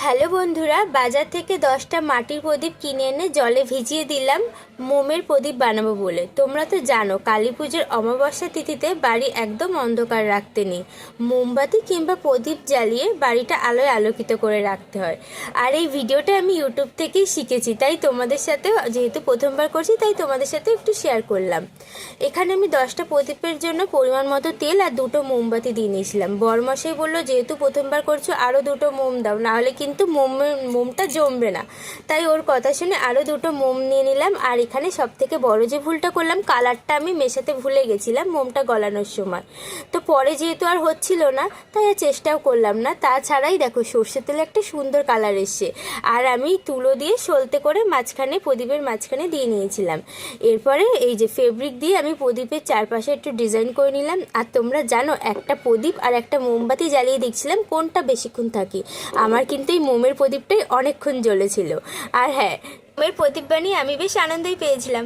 Hello বন্ধুরা, বাজার থেকে 10টা মাটির প্রদীপ কিনে এনে জলে ভিজিয়ে দিলাম মোমের প্রদীপ বানাবো বলে। তোমরা তো জানো কালী পুজোর অমাবস্যা তিথিতে বাড়ি একদম অন্ধকার রাখতে নেই। মোমবাতি কিংবা প্রদীপ জ্বালিয়ে বাড়িটা আলোয় আলোকিত করে রাখতে হয়। আর এই ভিডিওটা আমি ইউটিউব থেকেই শিখেছি, তাই তোমাদের সাথেও, যেহেতু প্রথমবার করছি তাই তোমাদের সাথে একটু শেয়ার করলাম। এখানে আমি 10টা প্রদীপের জন্য পরিমাণ মতো তেল আর 2টো মোমবাতি দিয়ে নিয়েছিলাম। বরমশাই বললো যেহেতু প্রথমবার করছো আরও 2টো মোম দাও, নাহলে কিন্তু মোমটা জমবে না। তাই ওর কথা শুনে আরও 2টো মোম নিয়ে নিলাম। আর এখানে সব থেকে বড় যে ভুলটা করলাম, কালারটা আমি মেশাতে ভুলে গেছিলাম মোমটা গলানোর সময়। তো পরে যেহেতু আর হচ্ছিল না তাই আর চেষ্টাও করলাম না। তাছাড়াই দেখো সর্ষের তেলে একটা সুন্দর কালার এসছে। আর আমি তুলো দিয়ে সলতে করে মাঝখানে, প্রদীপের মাঝখানে দিয়ে নিয়েছিলাম। এরপরে এই যে ফেব্রিক দিয়ে আমি প্রদীপের চারপাশে একটু ডিজাইন করে নিলাম। আর তোমরা জানো একটা প্রদীপ আর একটা মোমবাতি জ্বালিয়ে দেখছিলাম কোনটা বেশিক্ষণ থাকে। আমার কিন্তু এই মোমের প্রদীপটাই অনেকক্ষণ জ্বলেছিল। আর হ্যাঁ, মোমের প্রদীপ বানিয়ে আমি বেশ আনন্দই পেয়েছিলাম।